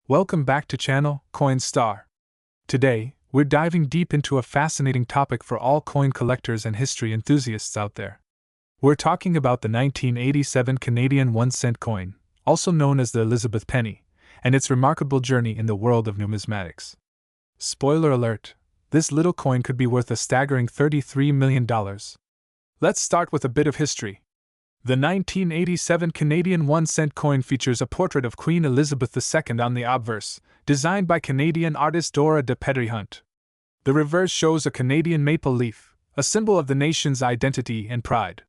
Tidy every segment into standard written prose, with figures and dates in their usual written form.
Welcome back to channel Coin Star. Today, we're diving deep into a fascinating topic for all coin collectors and history enthusiasts out there. We're talking about the 1987 Canadian 1-cent coin, also known as the Elizabeth Penny, and its remarkable journey in the world of numismatics. Spoiler alert, this little coin could be worth a staggering $33 million. Let's start with a bit of history. The 1987 Canadian 1-cent coin features a portrait of Queen Elizabeth II on the obverse, designed by Canadian artist Dora de Petrie-Hunt. The reverse shows a Canadian maple leaf, a symbol of the nation's identity and pride.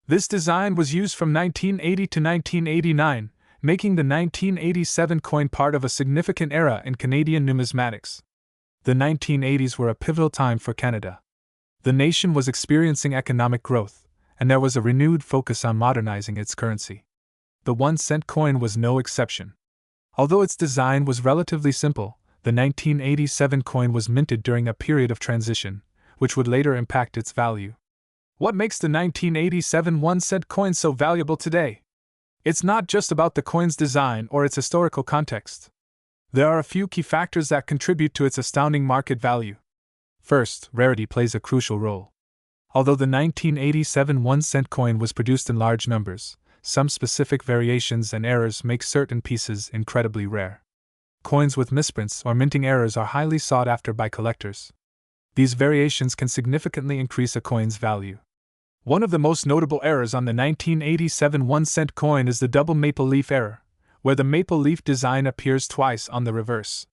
This design was used from 1980 to 1989, making the 1987 coin part of a significant era in Canadian numismatics. The 1980s were a pivotal time for Canada. The nation was experiencing economic growth, and there was a renewed focus on modernizing its currency. The 1-cent coin was no exception. Although its design was relatively simple, the 1987 coin was minted during a period of transition, which would later impact its value. What makes the 1987 1-cent coin so valuable today? It's not just about the coin's design or its historical context. There are a few key factors that contribute to its astounding market value. First, rarity plays a crucial role. Although the 1987 1-cent coin was produced in large numbers, some specific variations and errors make certain pieces incredibly rare. Coins with misprints or minting errors are highly sought after by collectors. These variations can significantly increase a coin's value. One of the most notable errors on the 1987 1-cent coin is the double maple leaf error, where the maple leaf design appears twice on the reverse.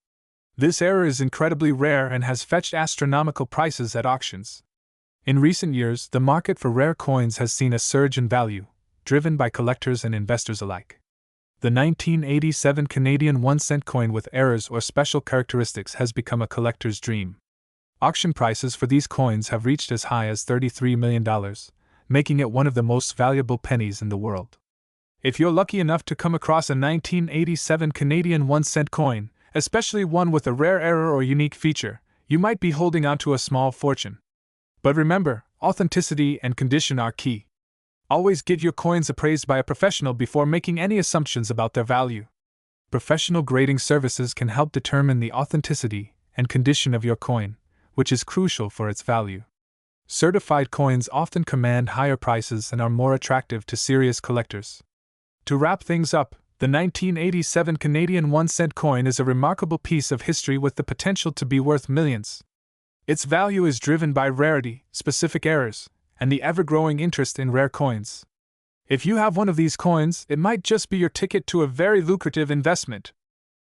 This error is incredibly rare and has fetched astronomical prices at auctions. In recent years, the market for rare coins has seen a surge in value, driven by collectors and investors alike. The 1987 Canadian 1-cent coin with errors or special characteristics has become a collector's dream. Auction prices for these coins have reached as high as $33 million, making it one of the most valuable pennies in the world. If you're lucky enough to come across a 1987 Canadian 1-cent coin, especially one with a rare error or unique feature, you might be holding on to a small fortune. But remember, authenticity and condition are key. Always get your coins appraised by a professional before making any assumptions about their value. Professional grading services can help determine the authenticity and condition of your coin, which is crucial for its value. Certified coins often command higher prices and are more attractive to serious collectors. To wrap things up, the 1987 Canadian 1-cent coin is a remarkable piece of history with the potential to be worth millions. Its value is driven by rarity, specific errors, and the ever-growing interest in rare coins. If you have one of these coins, it might just be your ticket to a very lucrative investment.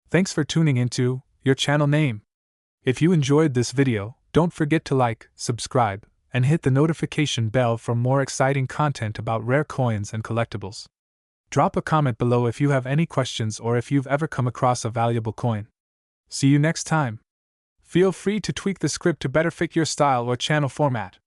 Thanks for tuning into your channel name. If you enjoyed this video, don't forget to like, subscribe, and hit the notification bell for more exciting content about rare coins and collectibles. Drop a comment below if you have any questions or if you've ever come across a valuable coin. See you next time. Feel free to tweak the script to better fit your style or channel format.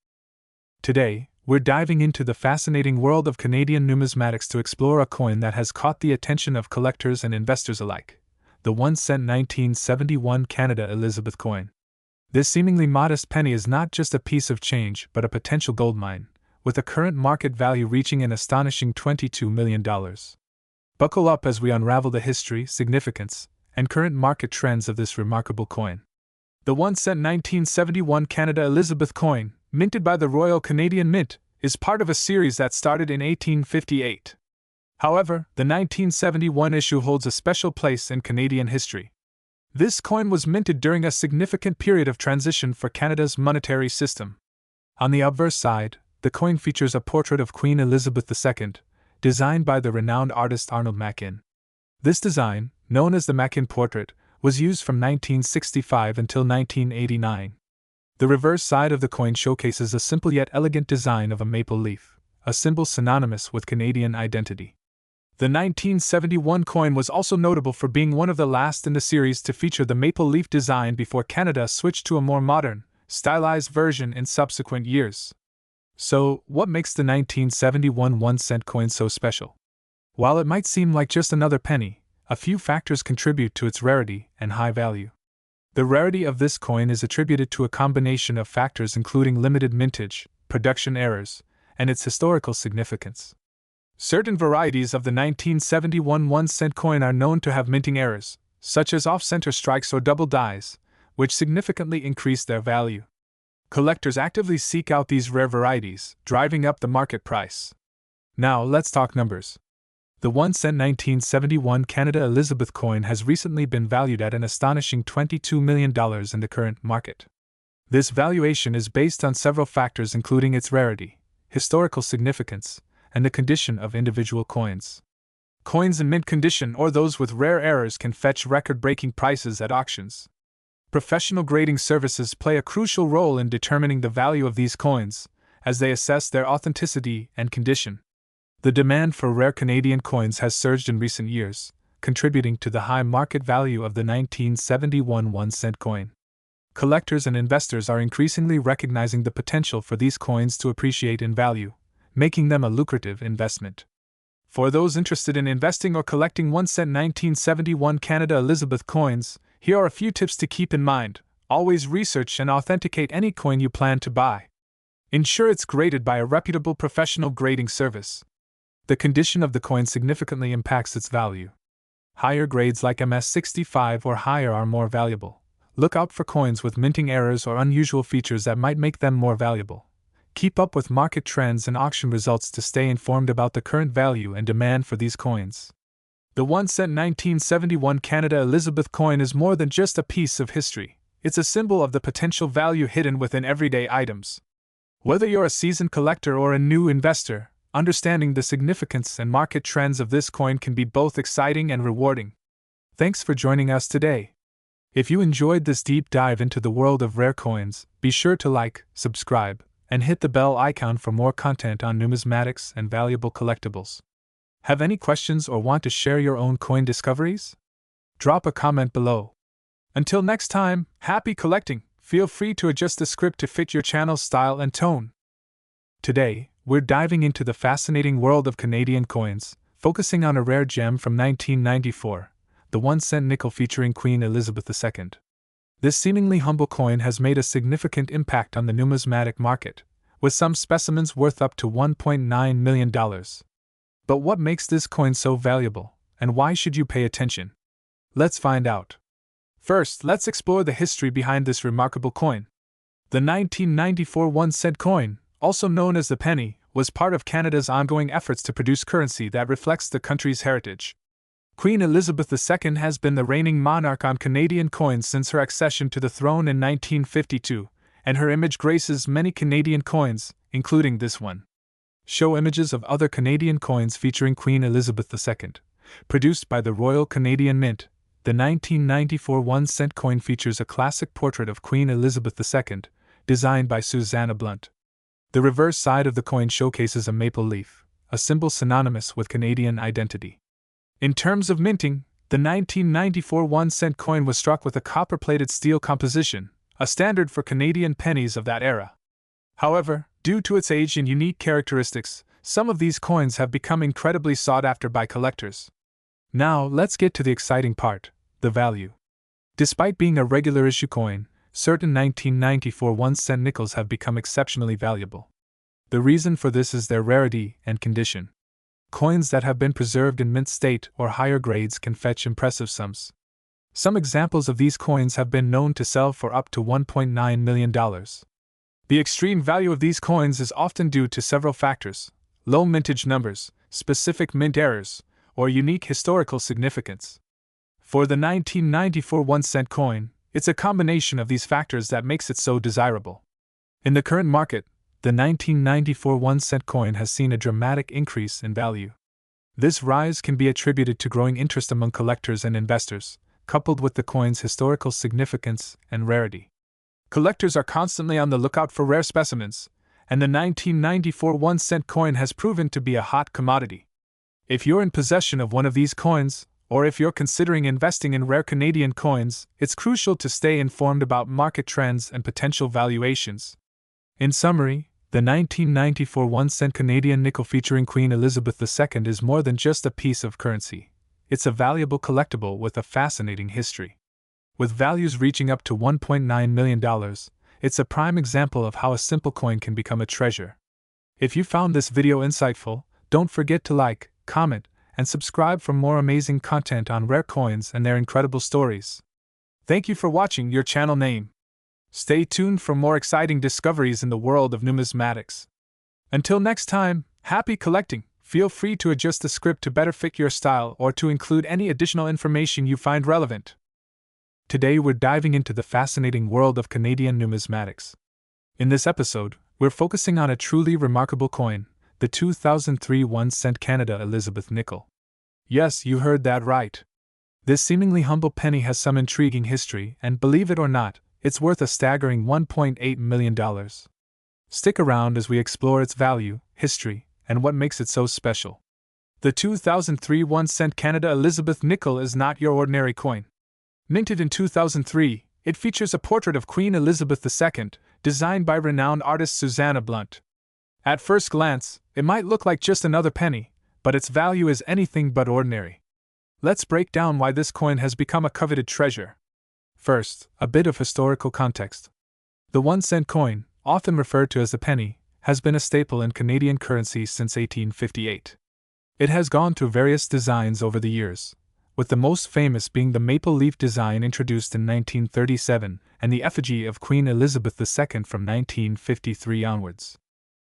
Today, we're diving into the fascinating world of Canadian numismatics to explore a coin that has caught the attention of collectors and investors alike, the 1-cent 1971 Canada Elizabeth coin. This seemingly modest penny is not just a piece of change but a potential goldmine, with a current market value reaching an astonishing $22 million. Buckle up as we unravel the history, significance, and current market trends of this remarkable coin. The 1-cent 1971 Canada Elizabeth coin, minted by the Royal Canadian Mint, is part of a series that started in 1858. However, the 1971 issue holds a special place in Canadian history. This coin was minted during a significant period of transition for Canada's monetary system. On the obverse side, the coin features a portrait of Queen Elizabeth II, designed by the renowned artist Arnold Machin. This design, known as the Machin portrait, was used from 1965 until 1989. The reverse side of the coin showcases a simple yet elegant design of a maple leaf, a symbol synonymous with Canadian identity. The 1971 coin was also notable for being one of the last in the series to feature the maple leaf design before Canada switched to a more modern, stylized version in subsequent years. So, what makes the 1971 1-cent coin so special? While it might seem like just another penny, a few factors contribute to its rarity and high value. The rarity of this coin is attributed to a combination of factors including limited mintage, production errors, and its historical significance. Certain varieties of the 1971 1-cent coin are known to have minting errors, such as off-center strikes or double dies, which significantly increase their value. Collectors actively seek out these rare varieties, driving up the market price. Now let's talk numbers. The 1-cent 1971 Canada Elizabeth coin has recently been valued at an astonishing $22 million in the current market. This valuation is based on several factors including its rarity, historical significance, and the condition of individual coins. Coins in mint condition or those with rare errors can fetch record-breaking prices at auctions. Professional grading services play a crucial role in determining the value of these coins, as they assess their authenticity and condition. The demand for rare Canadian coins has surged in recent years, contributing to the high market value of the 1971 1-cent coin. Collectors and investors are increasingly recognizing the potential for these coins to appreciate in value, making them a lucrative investment. For those interested in investing or collecting 1-cent 1971 Canada Elizabeth coins, here are a few tips to keep in mind. Always research and authenticate any coin you plan to buy. Ensure it's graded by a reputable professional grading service. The condition of the coin significantly impacts its value. Higher grades like MS65 or higher are more valuable. Look out for coins with minting errors or unusual features that might make them more valuable. Keep up with market trends and auction results to stay informed about the current value and demand for these coins. The 1-cent 1971 Canada Elizabeth coin is more than just a piece of history. It's a symbol of the potential value hidden within everyday items. Whether you're a seasoned collector or a new investor, understanding the significance and market trends of this coin can be both exciting and rewarding. Thanks for joining us today. If you enjoyed this deep dive into the world of rare coins, be sure to like, subscribe, and hit the bell icon for more content on numismatics and valuable collectibles. Have any questions or want to share your own coin discoveries? Drop a comment below. Until next time, happy collecting! Feel free to adjust the script to fit your channel's style and tone. Today, we're diving into the fascinating world of Canadian coins, focusing on a rare gem from 1994, the 1-cent nickel featuring Queen Elizabeth II. This seemingly humble coin has made a significant impact on the numismatic market, with some specimens worth up to $1.9 million. But what makes this coin so valuable, and why should you pay attention? Let's find out. First, let's explore the history behind this remarkable coin. The 1994 1-cent coin, also known as the penny, was part of Canada's ongoing efforts to produce currency that reflects the country's heritage. Queen Elizabeth II has been the reigning monarch on Canadian coins since her accession to the throne in 1952, and her image graces many Canadian coins, including this one. Show images of other Canadian coins featuring Queen Elizabeth II. Produced by the Royal Canadian Mint, the 1994 1-cent coin features a classic portrait of Queen Elizabeth II, designed by Susanna Blunt. The reverse side of the coin showcases a maple leaf, a symbol synonymous with Canadian identity. In terms of minting, the 1994 1-cent coin was struck with a copper-plated steel composition, a standard for Canadian pennies of that era. However, due to its age and unique characteristics, some of these coins have become incredibly sought after by collectors. Now, let's get to the exciting part, the value. Despite being a regular issue coin, certain 1994 1-cent nickels have become exceptionally valuable. The reason for this is their rarity and condition. Coins that have been preserved in mint state or higher grades can fetch impressive sums. Some examples of these coins have been known to sell for up to $1.9 million. The extreme value of these coins is often due to several factors: low mintage numbers, specific mint errors, or unique historical significance. For the 1994 1-cent coin, it's a combination of these factors that makes it so desirable. In the current market, the 1994 1-cent coin has seen a dramatic increase in value. This rise can be attributed to growing interest among collectors and investors, coupled with the coin's historical significance and rarity. Collectors are constantly on the lookout for rare specimens, and the 1994 1-cent coin has proven to be a hot commodity. If you're in possession of one of these coins, or if you're considering investing in rare Canadian coins, it's crucial to stay informed about market trends and potential valuations. In summary, the 1994 1-cent Canadian nickel featuring Queen Elizabeth II is more than just a piece of currency. It's a valuable collectible with a fascinating history. With values reaching up to $1.9 million, it's a prime example of how a simple coin can become a treasure. If you found this video insightful, don't forget to like, comment, and subscribe for more amazing content on rare coins and their incredible stories. Thank you for watching your channel name. Stay tuned for more exciting discoveries in the world of numismatics. Until next time, happy collecting! Feel free to adjust the script to better fit your style or to include any additional information you find relevant. Today we're diving into the fascinating world of Canadian numismatics. In this episode, we're focusing on a truly remarkable coin, the 2003 1-cent Canada Elizabeth nickel. Yes, you heard that right. This seemingly humble penny has some intriguing history, and believe it or not, it's worth a staggering $1.8 million. Stick around as we explore its value, history, and what makes it so special. The 2003 1-cent Canada Elizabeth nickel is not your ordinary coin. Minted in 2003, it features a portrait of Queen Elizabeth II, designed by renowned artist Susanna Blunt. At first glance, it might look like just another penny, but its value is anything but ordinary. Let's break down why this coin has become a coveted treasure. First, a bit of historical context. The 1-cent coin, often referred to as the penny, has been a staple in Canadian currency since 1858. It has gone through various designs over the years, with the most famous being the maple leaf design introduced in 1937 and the effigy of Queen Elizabeth II from 1953 onwards.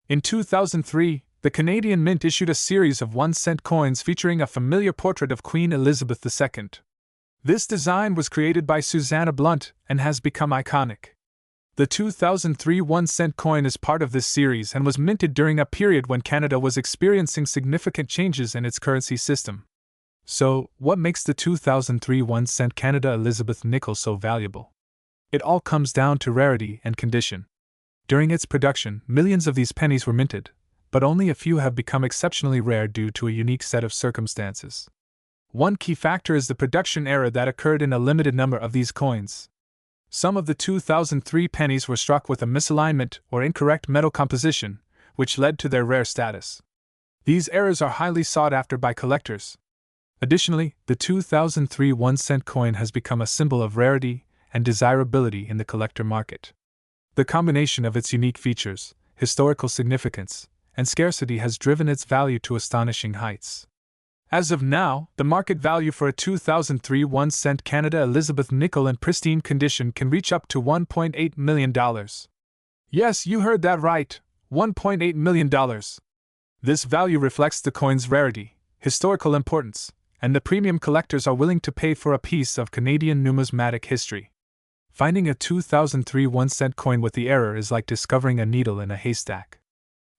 In 2003, the Canadian Mint issued a series of 1-cent coins featuring a familiar portrait of Queen Elizabeth II. This design was created by Susanna Blunt and has become iconic. The 2003 1-cent coin is part of this series and was minted during a period when Canada was experiencing significant changes in its currency system. So, what makes the 2003 1-cent Canada Elizabeth nickel so valuable? It all comes down to rarity and condition. During its production, millions of these pennies were minted, but only a few have become exceptionally rare due to a unique set of circumstances. One key factor is the production error that occurred in a limited number of these coins. Some of the 2003 pennies were struck with a misalignment or incorrect metal composition, which led to their rare status. These errors are highly sought after by collectors. Additionally, the 2003 1-cent coin has become a symbol of rarity and desirability in the collector market. The combination of its unique features, historical significance, and scarcity has driven its value to astonishing heights. As of now, the market value for a 2003 1-cent Canada Elizabeth nickel in pristine condition can reach up to $1.8 million. Yes, you heard that right, $1.8 million. This value reflects the coin's rarity, historical importance, and the premium collectors are willing to pay for a piece of Canadian numismatic history. Finding a 2003 1-cent coin with the error is like discovering a needle in a haystack.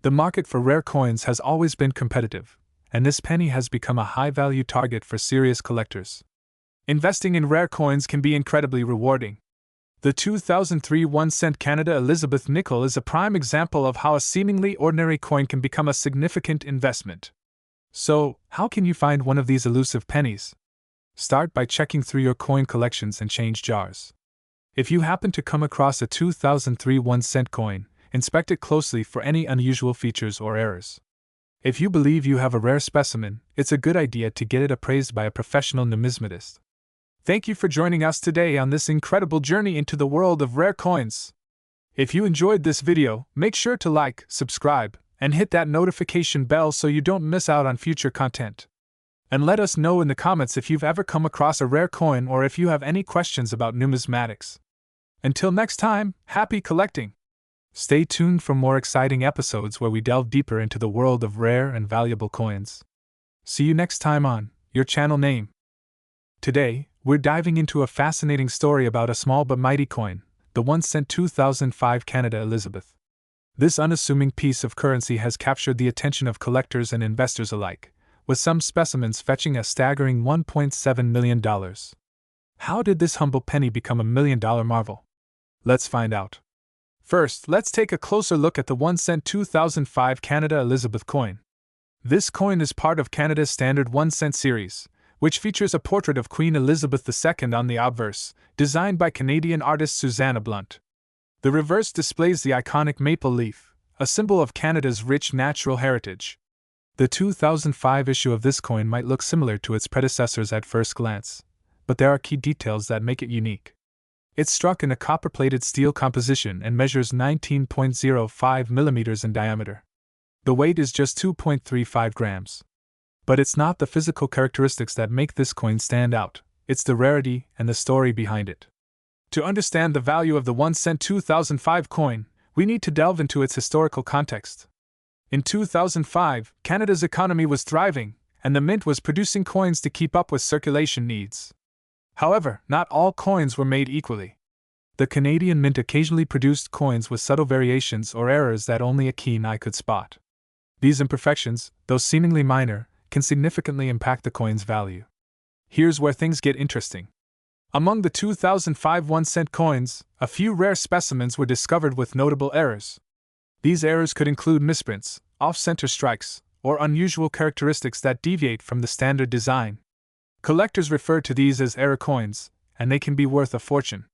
The market for rare coins has always been competitive, and this penny has become a high-value target for serious collectors. Investing in rare coins can be incredibly rewarding. The 2003 1-cent Canada Elizabeth nickel is a prime example of how a seemingly ordinary coin can become a significant investment. So, how can you find one of these elusive pennies? Start by checking through your coin collections and change jars. If you happen to come across a 2003 1-cent coin, inspect it closely for any unusual features or errors. If you believe you have a rare specimen, it's a good idea to get it appraised by a professional numismatist. Thank you for joining us today on this incredible journey into the world of rare coins. If you enjoyed this video, make sure to like, subscribe, and hit that notification bell so you don't miss out on future content. And let us know in the comments if you've ever come across a rare coin or if you have any questions about numismatics. Until next time, happy collecting! Stay tuned for more exciting episodes where we delve deeper into the world of rare and valuable coins. See you next time on your channel name. Today, we're diving into a fascinating story about a small but mighty coin, the 1-cent 2005 Canada Elizabeth. This unassuming piece of currency has captured the attention of collectors and investors alike, with some specimens fetching a staggering $1.7 million. How did this humble penny become a million-dollar marvel? Let's find out. First, let's take a closer look at the 1-cent 2005 Canada Elizabeth coin. This coin is part of Canada's standard 1-cent series, which features a portrait of Queen Elizabeth II on the obverse, designed by Canadian artist Susanna Blunt. The reverse displays the iconic maple leaf, a symbol of Canada's rich natural heritage. The 2005 issue of this coin might look similar to its predecessors at first glance, but there are key details that make it unique. It's struck in a copper-plated steel composition and measures 19.05 mm in diameter. The weight is just 2.35 grams. But it's not the physical characteristics that make this coin stand out, it's the rarity and the story behind it. To understand the value of the 1 cent 2005 coin, we need to delve into its historical context. In 2005, Canada's economy was thriving, and the mint was producing coins to keep up with circulation needs. However, not all coins were made equally. The Canadian Mint occasionally produced coins with subtle variations or errors that only a keen eye could spot. These imperfections, though seemingly minor, can significantly impact the coin's value. Here's where things get interesting. Among the 2005 1-cent coins, a few rare specimens were discovered with notable errors. These errors could include misprints, off-center strikes, or unusual characteristics that deviate from the standard design. Collectors refer to these as error coins, and they can be worth a fortune.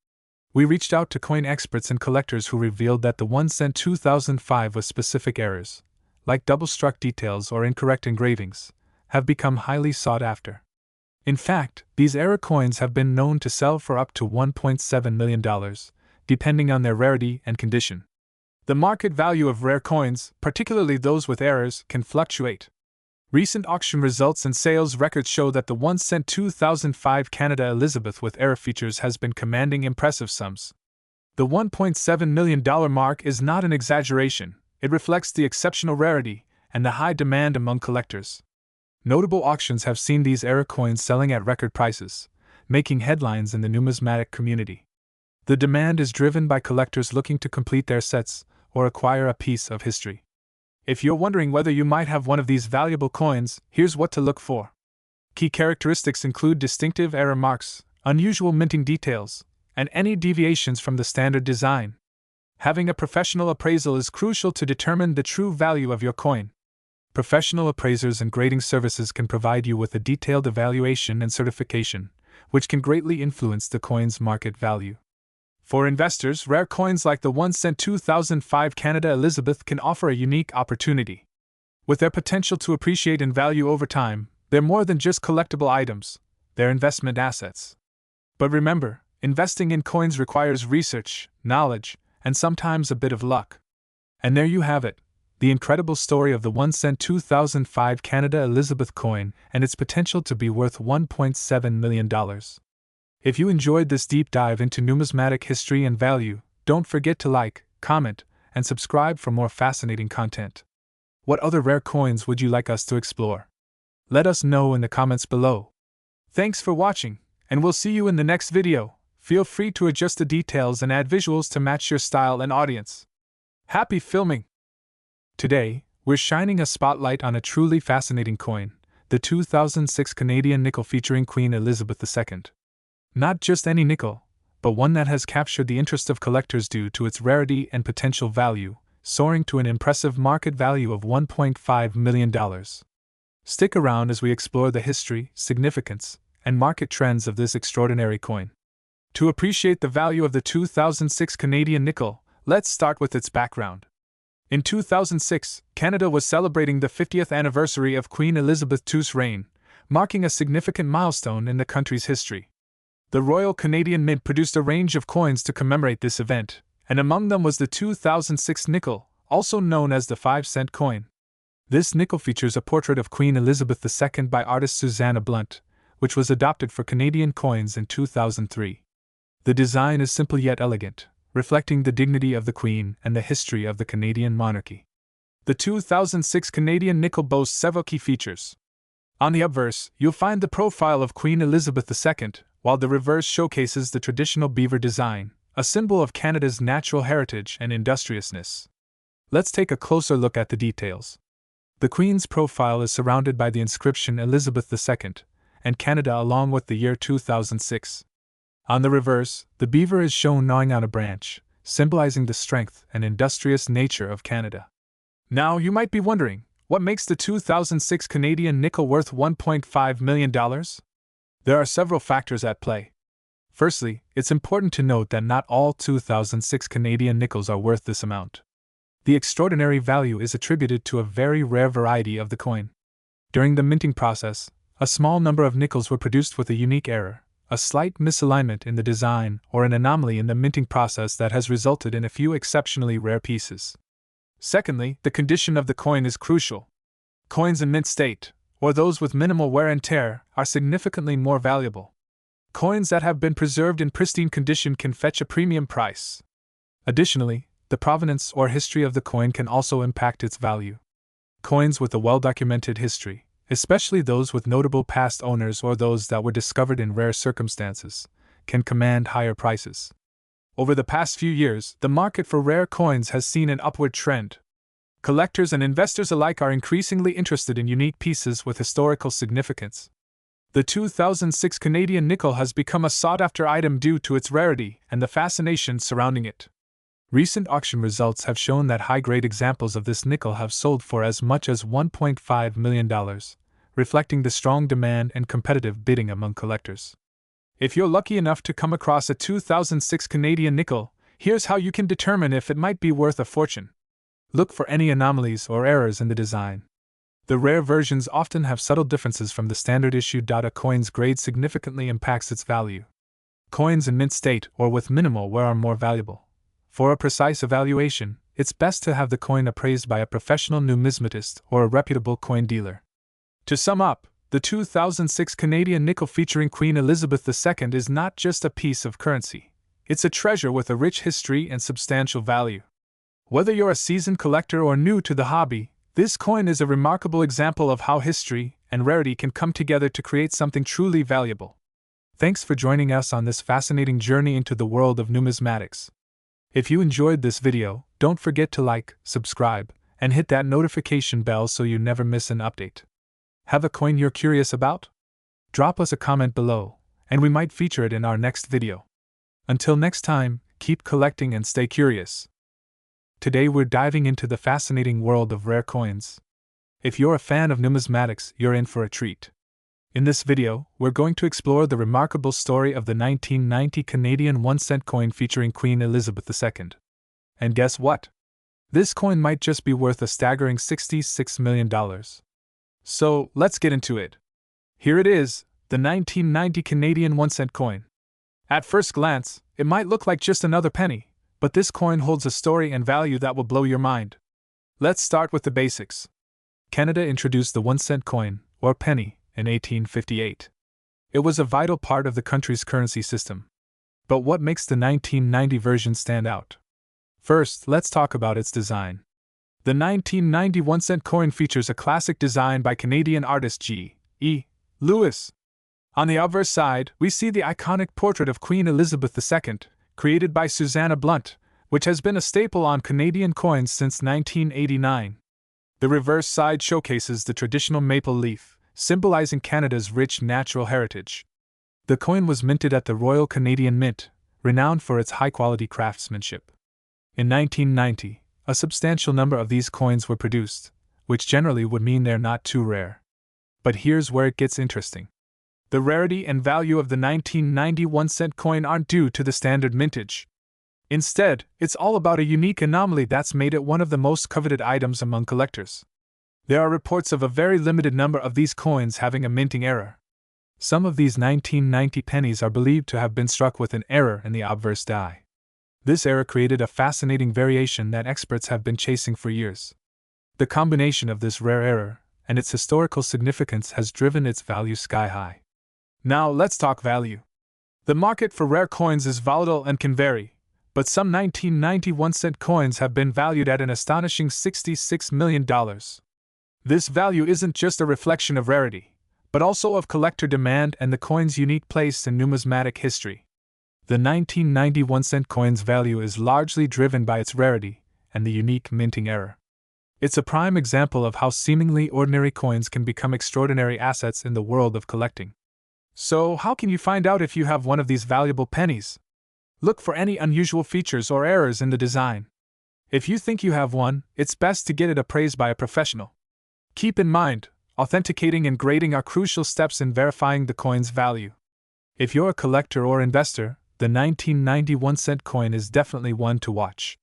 We reached out to coin experts and collectors who revealed that the 1 cent 2005 with specific errors, like double-struck details or incorrect engravings, have become highly sought after. In fact, these error coins have been known to sell for up to $1.7 million, depending on their rarity and condition. The market value of rare coins, particularly those with errors, can fluctuate. Recent auction results and sales records show that the 1 cent 2005 Canada Elizabeth with error features has been commanding impressive sums. The $1.7 million mark is not an exaggeration, it reflects the exceptional rarity and the high demand among collectors. Notable auctions have seen these error coins selling at record prices, making headlines in the numismatic community. The demand is driven by collectors looking to complete their sets or acquire a piece of history. If you're wondering whether you might have one of these valuable coins, here's what to look for. Key characteristics include distinctive error marks, unusual minting details, and any deviations from the standard design. Having a professional appraisal is crucial to determine the true value of your coin. Professional appraisers and grading services can provide you with a detailed evaluation and certification, which can greatly influence the coin's market value. For investors, rare coins like the 1 cent 2005 Canada Elizabeth can offer a unique opportunity. With their potential to appreciate in value over time, they're more than just collectible items, they're investment assets. But remember, investing in coins requires research, knowledge, and sometimes a bit of luck. And there you have it, the incredible story of the 1 cent 2005 Canada Elizabeth coin and its potential to be worth $1.7 million. If you enjoyed this deep dive into numismatic history and value, don't forget to like, comment, and subscribe for more fascinating content. What other rare coins would you like us to explore? Let us know in the comments below. Thanks for watching, and we'll see you in the next video. Feel free to adjust the details and add visuals to match your style and audience. Happy filming! Today, we're shining a spotlight on a truly fascinating coin, the 2006 Canadian nickel featuring Queen Elizabeth II. Not just any nickel, but one that has captured the interest of collectors due to its rarity and potential value, soaring to an impressive market value of $1.5 million. Stick around as we explore the history, significance, and market trends of this extraordinary coin. To appreciate the value of the 2006 Canadian nickel, let's start with its background. In 2006, Canada was celebrating the 50th anniversary of Queen Elizabeth II's reign, marking a significant milestone in the country's history. The Royal Canadian Mint produced a range of coins to commemorate this event, and among them was the 2006 nickel, also known as the 5-cent coin. This nickel features a portrait of Queen Elizabeth II by artist Susanna Blunt, which was adopted for Canadian coins in 2003. The design is simple yet elegant, reflecting the dignity of the Queen and the history of the Canadian monarchy. The 2006 Canadian nickel boasts several key features. On the obverse, you'll find the profile of Queen Elizabeth II, while the reverse showcases the traditional beaver design, a symbol of Canada's natural heritage and industriousness. Let's take a closer look at the details. The Queen's profile is surrounded by the inscription Elizabeth II, and Canada along with the year 2006. On the reverse, the beaver is shown gnawing on a branch, symbolizing the strength and industrious nature of Canada. Now you might be wondering, what makes the 2006 Canadian nickel worth $1.5 million? There are several factors at play. Firstly, it's important to note that not all 2006 Canadian nickels are worth this amount. The extraordinary value is attributed to a very rare variety of the coin. During the minting process, a small number of nickels were produced with a unique error, a slight misalignment in the design, or an anomaly in the minting process that has resulted in a few exceptionally rare pieces. Secondly, the condition of the coin is crucial. Coins in mint state, or those with minimal wear and tear, are significantly more valuable. Coins that have been preserved in pristine condition can fetch a premium price. Additionally, the provenance or history of the coin can also impact its value. Coins with a well-documented history, especially those with notable past owners or those that were discovered in rare circumstances, can command higher prices. Over the past few years, the market for rare coins has seen an upward trend. Collectors and investors alike are increasingly interested in unique pieces with historical significance. The 2006 Canadian nickel has become a sought-after item due to its rarity and the fascination surrounding it. Recent auction results have shown that high-grade examples of this nickel have sold for as much as $1.5 million, reflecting the strong demand and competitive bidding among collectors. If you're lucky enough to come across a 2006 Canadian nickel, here's how you can determine if it might be worth a fortune. Look for any anomalies or errors in the design. The rare versions often have subtle differences from the standard issue. A coin's grade significantly impacts its value. Coins in mint state or with minimal wear are more valuable. For a precise evaluation, it's best to have the coin appraised by a professional numismatist or a reputable coin dealer. To sum up, the 2006 Canadian nickel featuring Queen Elizabeth II is not just a piece of currency. It's a treasure with a rich history and substantial value. Whether you're a seasoned collector or new to the hobby, this coin is a remarkable example of how history and rarity can come together to create something truly valuable. Thanks for joining us on this fascinating journey into the world of numismatics. If you enjoyed this video, don't forget to like, subscribe, and hit that notification bell so you never miss an update. Have a coin you're curious about? Drop us a comment below, and we might feature it in our next video. Until next time, keep collecting and stay curious. Today we're diving into the fascinating world of rare coins. If you're a fan of numismatics, you're in for a treat. In this video, we're going to explore the remarkable story of the 1990 Canadian 1-cent coin featuring Queen Elizabeth II. And guess what? This coin might just be worth a staggering $66 million. So, let's get into it. Here it is, the 1990 Canadian 1-cent coin. At first glance, it might look like just another penny, but this coin holds a story and value that will blow your mind. Let's start with the basics. Canada introduced the 1-cent coin, or penny, in 1858. It was a vital part of the country's currency system. But what makes the 1990 version stand out? First, let's talk about its design. The 1990 1-cent coin features a classic design by Canadian artist G.E. Lewis. On the obverse side, we see the iconic portrait of Queen Elizabeth II, created by Susanna Blunt, which has been a staple on Canadian coins since 1989. The reverse side showcases the traditional maple leaf, symbolizing Canada's rich natural heritage. The coin was minted at the Royal Canadian Mint, renowned for its high-quality craftsmanship. In 1990, a substantial number of these coins were produced, which generally would mean they're not too rare. But here's where it gets interesting. The rarity and value of the 1990 1-cent coin aren't due to the standard mintage. Instead, it's all about a unique anomaly that's made it one of the most coveted items among collectors. There are reports of a very limited number of these coins having a minting error. Some of these 1990 pennies are believed to have been struck with an error in the obverse die. This error created a fascinating variation that experts have been chasing for years. The combination of this rare error and its historical significance has driven its value sky high. Now let's talk value. The market for rare coins is volatile and can vary, but some 1990 1-cent coins have been valued at an astonishing $66 million. This value isn't just a reflection of rarity, but also of collector demand and the coin's unique place in numismatic history. The 1990 1-cent coin's value is largely driven by its rarity and the unique minting error. It's a prime example of how seemingly ordinary coins can become extraordinary assets in the world of collecting. So, how can you find out if you have one of these valuable pennies? Look for any unusual features or errors in the design. If you think you have one, it's best to get it appraised by a professional. Keep in mind, authenticating and grading are crucial steps in verifying the coin's value. If you're a collector or investor, the 1990 1-cent coin is definitely one to watch.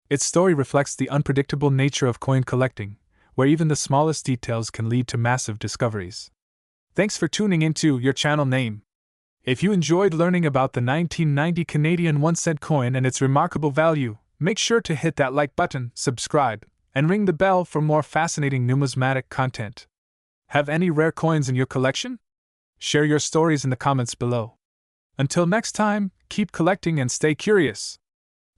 Its story reflects the unpredictable nature of coin collecting, where even the smallest details can lead to massive discoveries. Thanks for tuning into your channel name. If you enjoyed learning about the 1990 Canadian 1-cent coin and its remarkable value, make sure to hit that like button, subscribe, and ring the bell for more fascinating numismatic content. Have any rare coins in your collection? Share your stories in the comments below. Until next time, keep collecting and stay curious.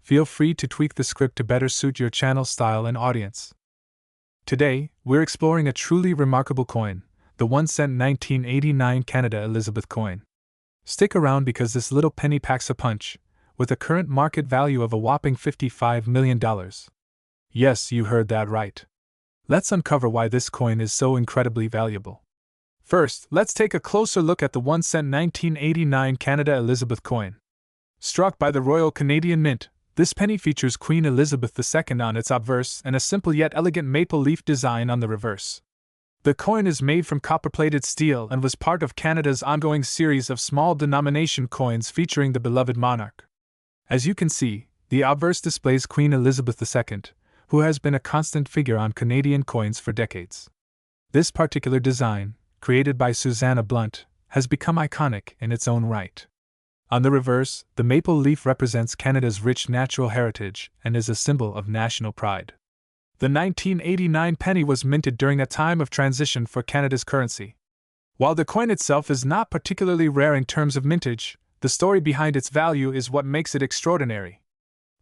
Feel free to tweak the script to better suit your channel style and audience. Today, we're exploring a truly remarkable coin, the 1-cent 1989 Canada Elizabeth coin. Stick around because this little penny packs a punch, with a current market value of a whopping $55 million. Yes, you heard that right. Let's uncover why this coin is so incredibly valuable. First, let's take a closer look at the 1-cent 1989 Canada Elizabeth coin. Struck by the Royal Canadian Mint, this penny features Queen Elizabeth II on its obverse and a simple yet elegant maple leaf design on the reverse. The coin is made from copper-plated steel and was part of Canada's ongoing series of small denomination coins featuring the beloved monarch. As you can see, the obverse displays Queen Elizabeth II, who has been a constant figure on Canadian coins for decades. This particular design, created by Susanna Blunt, has become iconic in its own right. On the reverse, the maple leaf represents Canada's rich natural heritage and is a symbol of national pride. The 1989 penny was minted during a time of transition for Canada's currency. While the coin itself is not particularly rare in terms of mintage, the story behind its value is what makes it extraordinary.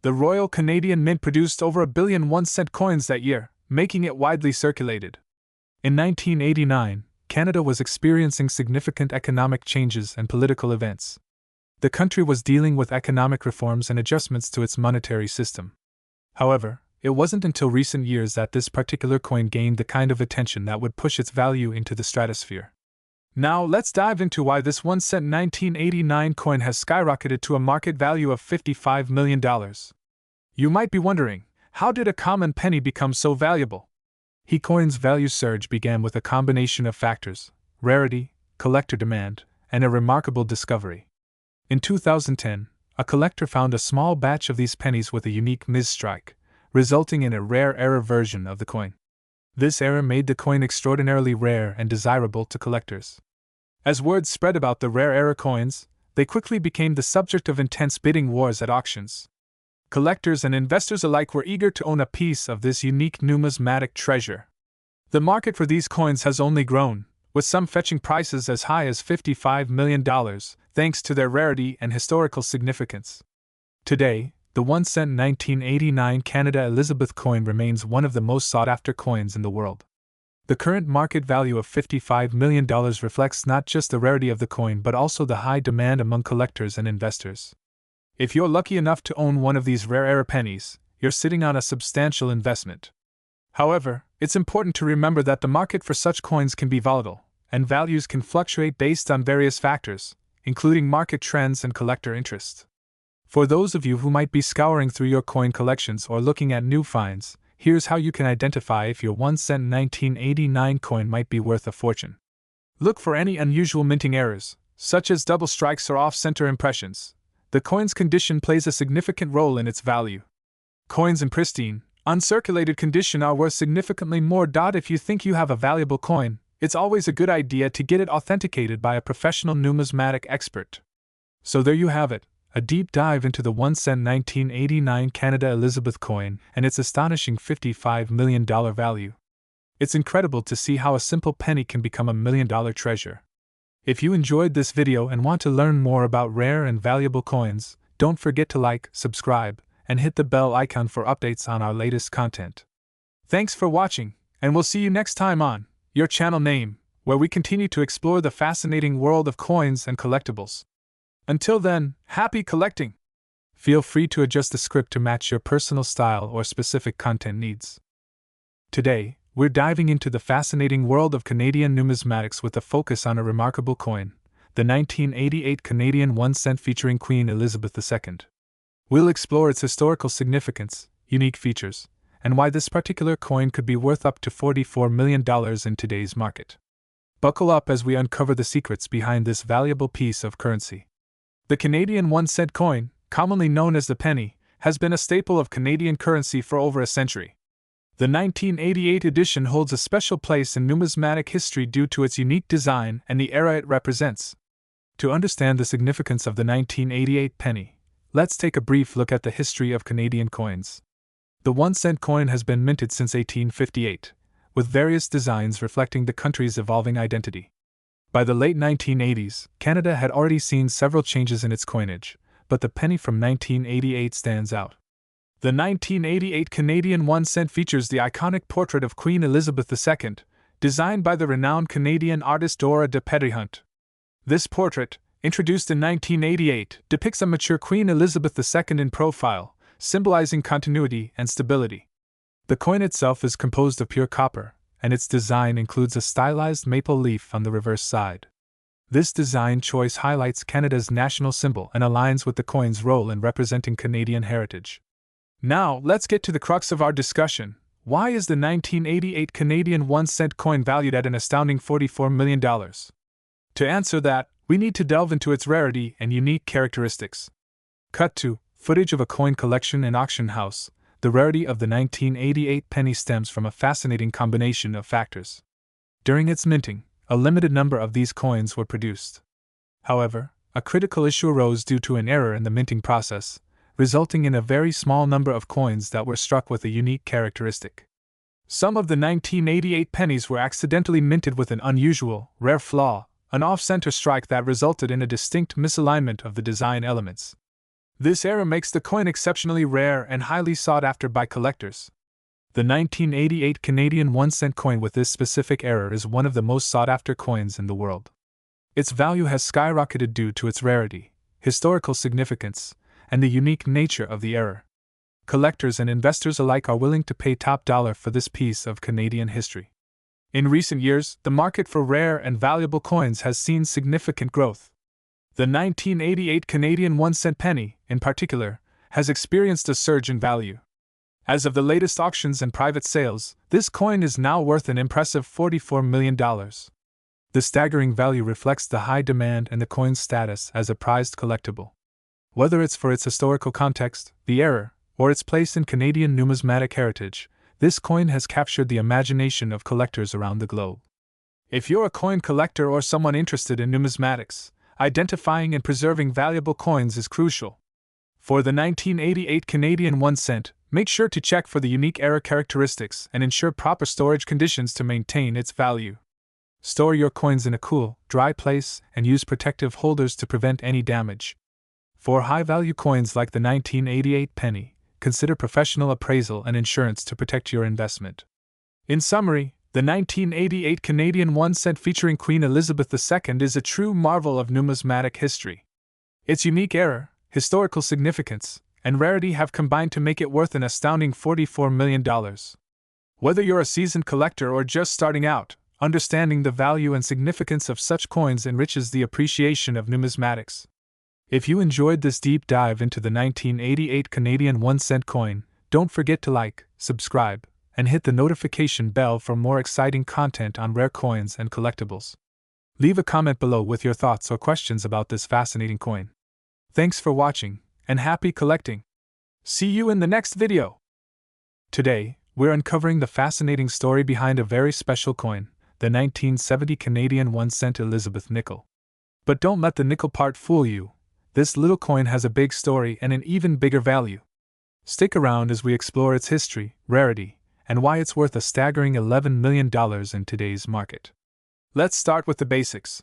The Royal Canadian Mint produced over 1 billion 1-cent coins that year, making it widely circulated. In 1989, Canada was experiencing significant economic changes and political events. The country was dealing with economic reforms and adjustments to its monetary system. However, it wasn't until recent years that this particular coin gained the kind of attention that would push its value into the stratosphere. Now, let's dive into why this 1-cent 1989 coin has skyrocketed to a market value of $55 million. You might be wondering, how did a common penny become so valuable? The coin's value surge began with a combination of factors: rarity, collector demand, and a remarkable discovery. In 2010, a collector found a small batch of these pennies with a unique misstrike, resulting in a rare error version of the coin. This error made the coin extraordinarily rare and desirable to collectors. As word spread about the rare error coins, they quickly became the subject of intense bidding wars at auctions. Collectors and investors alike were eager to own a piece of this unique numismatic treasure. The market for these coins has only grown, with some fetching prices as high as $55 million, thanks to their rarity and historical significance. Today, the 1-cent 1989 Canada Elizabeth coin remains one of the most sought-after coins in the world. The current market value of $55 million reflects not just the rarity of the coin but also the high demand among collectors and investors. If you're lucky enough to own one of these rare error pennies, you're sitting on a substantial investment. However, it's important to remember that the market for such coins can be volatile, and values can fluctuate based on various factors, including market trends and collector interest. For those of you who might be scouring through your coin collections or looking at new finds, here's how you can identify if your 1-cent 1989 coin might be worth a fortune. Look for any unusual minting errors, such as double strikes or off-center impressions. The coin's condition plays a significant role in its value. Coins in pristine, uncirculated condition are worth significantly more. If you think you have a valuable coin, it's always a good idea to get it authenticated by a professional numismatic expert. So there you have it, a deep dive into the 1-cent 1989 Canada Elizabeth coin and its astonishing $55 million value. It's incredible to see how a simple penny can become $1 million treasure. If you enjoyed this video and want to learn more about rare and valuable coins, don't forget to like, subscribe, and hit the bell icon for updates on our latest content. Thanks for watching, and we'll see you next time on your channel name, where we continue to explore the fascinating world of coins and collectibles. Until then, happy collecting! Feel free to adjust the script to match your personal style or specific content needs. Today, we're diving into the fascinating world of Canadian numismatics with a focus on a remarkable coin, the 1988 Canadian 1-cent featuring Queen Elizabeth II. We'll explore its historical significance, unique features, and why this particular coin could be worth up to $44 million in today's market. Buckle up as we uncover the secrets behind this valuable piece of currency. The Canadian 1-cent coin, commonly known as the penny, has been a staple of Canadian currency for over a century. The 1988 edition holds a special place in numismatic history due to its unique design and the era it represents. To understand the significance of the 1988 penny, let's take a brief look at the history of Canadian coins. The 1-cent coin has been minted since 1858, with various designs reflecting the country's evolving identity. By the late 1980s, Canada had already seen several changes in its coinage, but the penny from 1988 stands out. The 1988 Canadian 1 cent features the iconic portrait of Queen Elizabeth II, designed by the renowned Canadian artist Dora de Petithunt. This portrait, introduced in 1988, depicts a mature Queen Elizabeth II in profile, symbolizing continuity and stability. The coin itself is composed of pure copper, and its design includes a stylized maple leaf on the reverse side. This design choice highlights Canada's national symbol and aligns with the coin's role in representing Canadian heritage. Now, let's get to the crux of our discussion. Why is the 1988 Canadian 1 cent coin valued at an astounding $44 million? To answer that, we need to delve into its rarity and unique characteristics. Cut to footage of a coin collection and auction house. The rarity of the 1988 penny stems from a fascinating combination of factors. During its minting, a limited number of these coins were produced. However, a critical issue arose due to an error in the minting process, resulting in a very small number of coins that were struck with a unique characteristic. Some of the 1988 pennies were accidentally minted with an unusual, rare flaw, an off-center strike that resulted in a distinct misalignment of the design elements. This error makes the coin exceptionally rare and highly sought after by collectors. The 1988 Canadian 1 cent coin with this specific error is one of the most sought-after coins in the world. Its value has skyrocketed due to its rarity, historical significance, and the unique nature of the error. Collectors and investors alike are willing to pay top dollar for this piece of Canadian history. In recent years, the market for rare and valuable coins has seen significant growth. The 1988 Canadian 1 cent penny, in particular, has experienced a surge in value. As of the latest auctions and private sales, this coin is now worth an impressive $44 million. The staggering value reflects the high demand and the coin's status as a prized collectible. Whether it's for its historical context, the error, or its place in Canadian numismatic heritage, this coin has captured the imagination of collectors around the globe. If you're a coin collector or someone interested in numismatics, identifying and preserving valuable coins is crucial. For the 1988 Canadian 1 cent, make sure to check for the unique error characteristics and ensure proper storage conditions to maintain its value. Store your coins in a cool, dry place and use protective holders to prevent any damage. For high-value coins like the 1988 penny, consider professional appraisal and insurance to protect your investment. In summary, the 1988 Canadian 1 cent featuring Queen Elizabeth II is a true marvel of numismatic history. Its unique error, historical significance, and rarity have combined to make it worth an astounding $44 million. Whether you're a seasoned collector or just starting out, understanding the value and significance of such coins enriches the appreciation of numismatics. If you enjoyed this deep dive into the 1988 Canadian 1 cent coin, don't forget to like, subscribe, and hit the notification bell for more exciting content on rare coins and collectibles. Leave a comment below with your thoughts or questions about this fascinating coin. Thanks for watching, and happy collecting! See you in the next video! Today, we're uncovering the fascinating story behind a very special coin, the 1970 Canadian 1 cent Elizabeth nickel. But don't let the nickel part fool you. This little coin has a big story and an even bigger value. Stick around as we explore its history, rarity, and why it's worth a staggering $11 million in today's market. Let's start with the basics.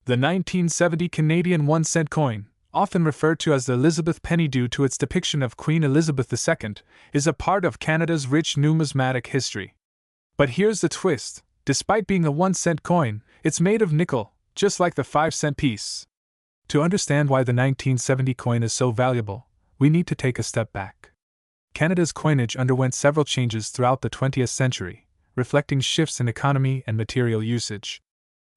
The 1970 Canadian 1 cent coin, often referred to as the Elizabeth penny due to its depiction of Queen Elizabeth II, is a part of Canada's rich numismatic history. But here's the twist: despite being a 1 cent coin, it's made of nickel, just like the 5 cent piece. To understand why the 1970 coin is so valuable, we need to take a step back. Canada's coinage underwent several changes throughout the 20th century, reflecting shifts in economy and material usage.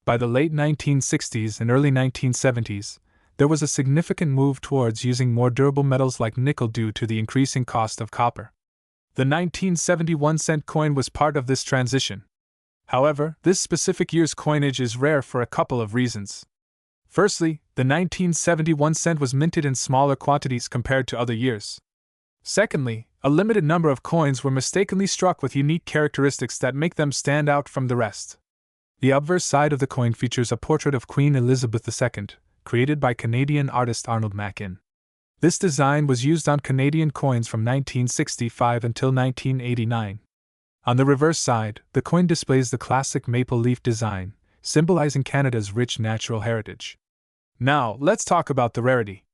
By the late 1960s and early 1970s, there was a significant move towards using more durable metals like nickel due to the increasing cost of copper. The 1970 1 cent coin was part of this transition. However, this specific year's coinage is rare for a couple of reasons. Firstly, the 1970 1 cent was minted in smaller quantities compared to other years. Secondly, a limited number of coins were mistakenly struck with unique characteristics that make them stand out from the rest. The obverse side of the coin features a portrait of Queen Elizabeth II, created by Canadian artist Arnold Mackin. This design was used on Canadian coins from 1965 until 1989. On the reverse side, the coin displays the classic maple leaf design, symbolizing Canada's rich natural heritage. Now, let's talk about the rarity.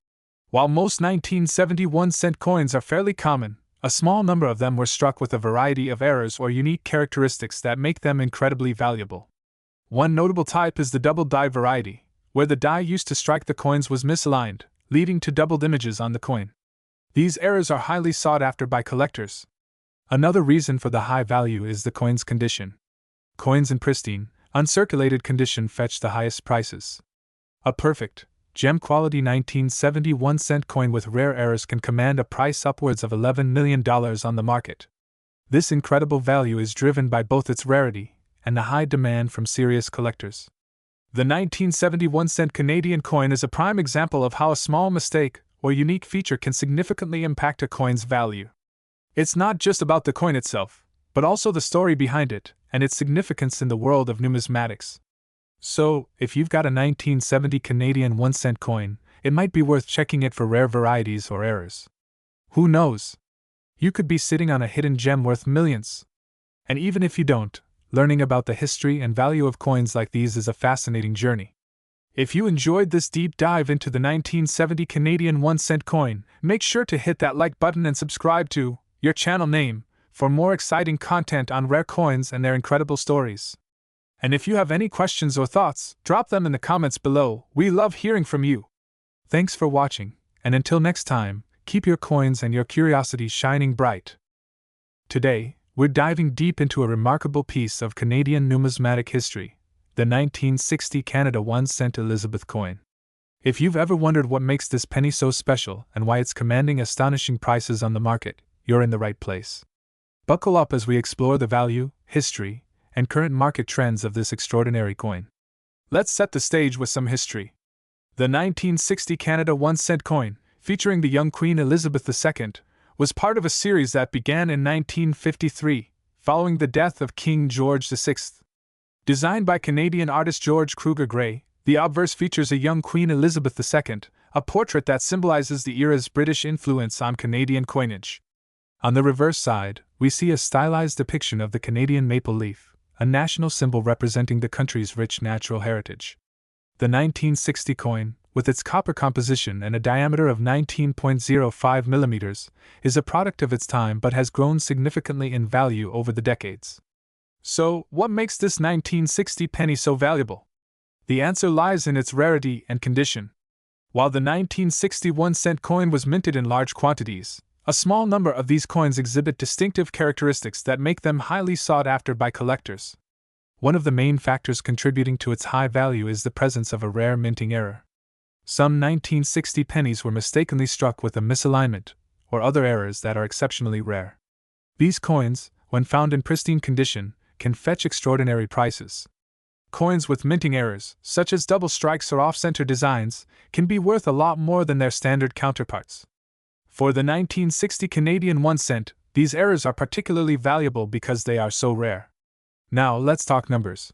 While most 1971-cent coins are fairly common, a small number of them were struck with a variety of errors or unique characteristics that make them incredibly valuable. One notable type is the double die variety, where the die used to strike the coins was misaligned, leading to doubled images on the coin. These errors are highly sought after by collectors. Another reason for the high value is the coin's condition. Coins in pristine, uncirculated condition fetch the highest prices. A perfect, gem-quality 1971-cent coin with rare errors can command a price upwards of $11 million on the market. This incredible value is driven by both its rarity and the high demand from serious collectors. The 1971-cent Canadian coin is a prime example of how a small mistake or unique feature can significantly impact a coin's value. It's not just about the coin itself, but also the story behind it and its significance in the world of numismatics. So, if you've got a 1970 Canadian 1-cent coin, it might be worth checking it for rare varieties or errors. Who knows? You could be sitting on a hidden gem worth millions. And even if you don't, learning about the history and value of coins like these is a fascinating journey. If you enjoyed this deep dive into the 1970 Canadian 1-cent coin, make sure to hit that like button and subscribe to your channel name for more exciting content on rare coins and their incredible stories. And if you have any questions or thoughts, drop them in the comments below. We love hearing from you. Thanks for watching, and until next time, keep your coins and your curiosity shining bright. Today, we're diving deep into a remarkable piece of Canadian numismatic history, the 1960 Canada 1-cent Elizabeth coin. If you've ever wondered what makes this penny so special and why it's commanding astonishing prices on the market, you're in the right place. Buckle up as we explore the value, history, and current market trends of this extraordinary coin. Let's set the stage with some history. The 1960 Canada 1-cent coin, featuring the young Queen Elizabeth II, was part of a series that began in 1953, following the death of King George VI. Designed by Canadian artist George Kruger Gray, the obverse features a young Queen Elizabeth II, a portrait that symbolizes the era's British influence on Canadian coinage. On the reverse side, we see a stylized depiction of the Canadian maple leaf, a national symbol representing the country's rich natural heritage. The 1960 coin, with its copper composition and a diameter of 19.05 mm, is a product of its time but has grown significantly in value over the decades. So, what makes this 1960 penny so valuable? The answer lies in its rarity and condition. While the 1961-cent coin was minted in large quantities, a small number of these coins exhibit distinctive characteristics that make them highly sought after by collectors. One of the main factors contributing to its high value is the presence of a rare minting error. Some 1960 pennies were mistakenly struck with a misalignment or other errors that are exceptionally rare. These coins, when found in pristine condition, can fetch extraordinary prices. Coins with minting errors, such as double strikes or off-center designs, can be worth a lot more than their standard counterparts. For the 1960 Canadian 1-cent, these errors are particularly valuable because they are so rare. Now let's talk numbers.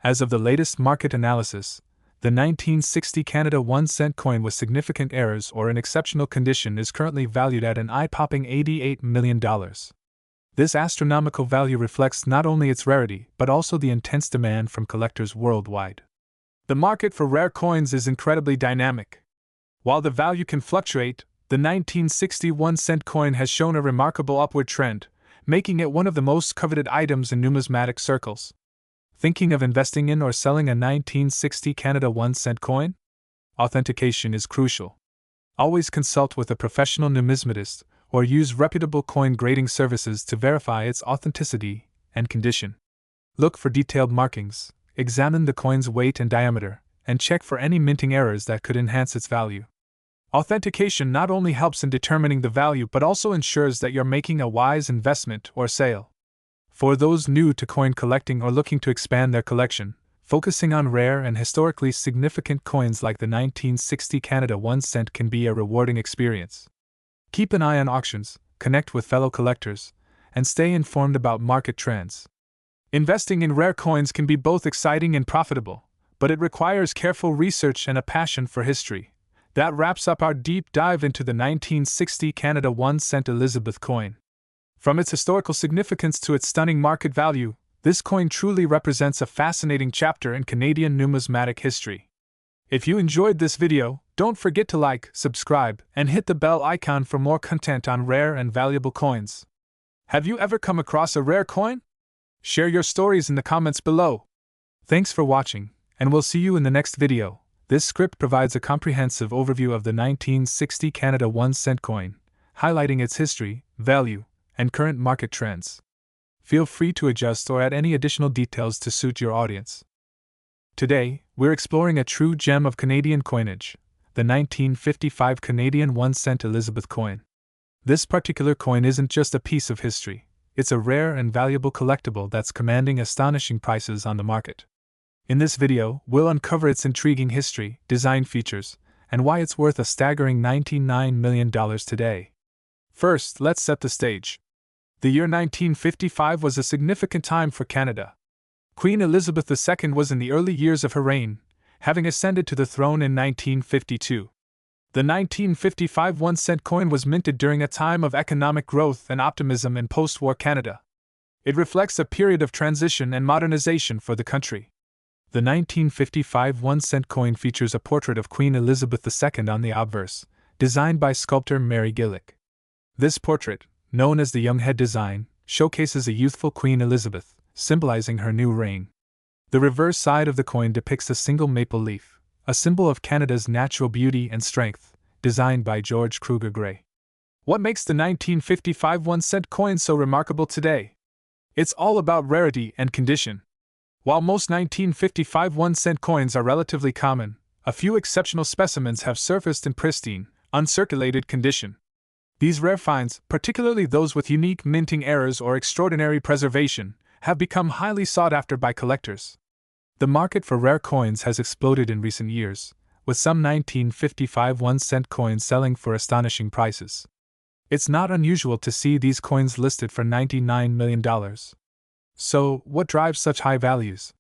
As of the latest market analysis, the 1960 Canada 1-cent coin with significant errors or in exceptional condition is currently valued at an eye-popping $88 million. This astronomical value reflects not only its rarity but also the intense demand from collectors worldwide. The market for rare coins is incredibly dynamic. While the value can fluctuate, the 1961-cent coin has shown a remarkable upward trend, making it one of the most coveted items in numismatic circles. Thinking of investing in or selling a 1960 Canada 1-cent coin? Authentication is crucial. Always consult with a professional numismatist or use reputable coin grading services to verify its authenticity and condition. Look for detailed markings, examine the coin's weight and diameter, and check for any minting errors that could enhance its value. Authentication not only helps in determining the value but also ensures that you're making a wise investment or sale. For those new to coin collecting or looking to expand their collection, focusing on rare and historically significant coins like the 1960 Canada 1-cent can be a rewarding experience. Keep an eye on auctions, connect with fellow collectors, and stay informed about market trends. Investing in rare coins can be both exciting and profitable, but it requires careful research and a passion for history. That wraps up our deep dive into the 1960 Canada 1-cent Elizabeth coin. From its historical significance to its stunning market value, this coin truly represents a fascinating chapter in Canadian numismatic history. If you enjoyed this video, don't forget to like, subscribe, and hit the bell icon for more content on rare and valuable coins. Have you ever come across a rare coin? Share your stories in the comments below. Thanks for watching, and we'll see you in the next video. This script provides a comprehensive overview of the 1960 Canada 1-cent coin, highlighting its history, value, and current market trends. Feel free to adjust or add any additional details to suit your audience. Today, we're exploring a true gem of Canadian coinage, the 1955 Canadian 1-cent Elizabeth coin. This particular coin isn't just a piece of history, it's a rare and valuable collectible that's commanding astonishing prices on the market. In this video, we'll uncover its intriguing history, design features, and why it's worth a staggering $99 million today. First, let's set the stage. The year 1955 was a significant time for Canada. Queen Elizabeth II was in the early years of her reign, having ascended to the throne in 1952. The 1955 1-cent coin was minted during a time of economic growth and optimism in post-war Canada. It reflects a period of transition and modernization for the country. The 1955 1-cent coin features a portrait of Queen Elizabeth II on the obverse, designed by sculptor Mary Gillick. This portrait, known as the Young Head design, showcases a youthful Queen Elizabeth, symbolizing her new reign. The reverse side of the coin depicts a single maple leaf, a symbol of Canada's natural beauty and strength, designed by George Kruger Gray. What makes the 1955 1-cent coin so remarkable today? It's all about rarity and condition. While most 1955 1-cent coins are relatively common, a few exceptional specimens have surfaced in pristine, uncirculated condition. These rare finds, particularly those with unique minting errors or extraordinary preservation, have become highly sought after by collectors. The market for rare coins has exploded in recent years, with some 1955 1-cent coins selling for astonishing prices. It's not unusual to see these coins listed for $99 million. So, what drives such high values?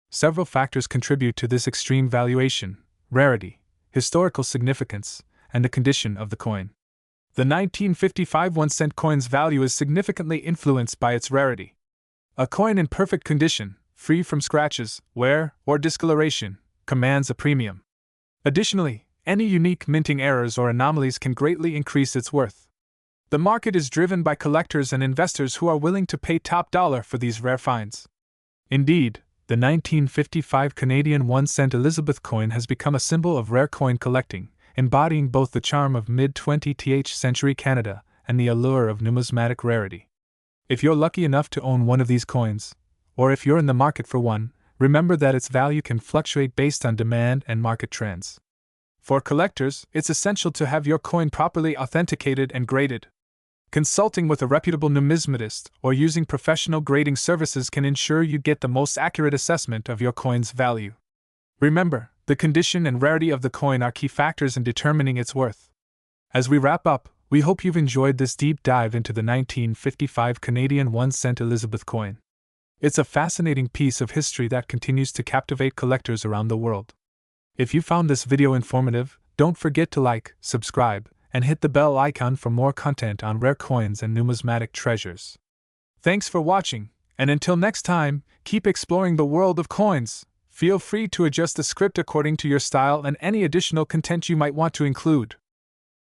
Several factors contribute to this extreme valuation: rarity, historical significance, and the condition of the coin. The 1955 1-cent coin's value is significantly influenced by its rarity. A coin in perfect condition, free from scratches, wear, or discoloration, commands a premium. Additionally, any unique minting errors or anomalies can greatly increase its worth. The market is driven by collectors and investors who are willing to pay top dollar for these rare finds. Indeed, the 1955 Canadian 1-cent Elizabeth coin has become a symbol of rare coin collecting, embodying both the charm of mid-20th century Canada and the allure of numismatic rarity. If you're lucky enough to own one of these coins, or if you're in the market for one, remember that its value can fluctuate based on demand and market trends. For collectors, it's essential to have your coin properly authenticated and graded. Consulting with a reputable numismatist or using professional grading services can ensure you get the most accurate assessment of your coin's value. Remember, the condition and rarity of the coin are key factors in determining its worth. As we wrap up, we hope you've enjoyed this deep dive into the 1955 Canadian 1-cent Elizabeth coin. It's a fascinating piece of history that continues to captivate collectors around the world. If you found this video informative, don't forget to like, subscribe, and hit the bell icon for more content on rare coins and numismatic treasures. Thanks for watching, and until next time, keep exploring the world of coins. Feel free to adjust the script according to your style and any additional content you might want to include.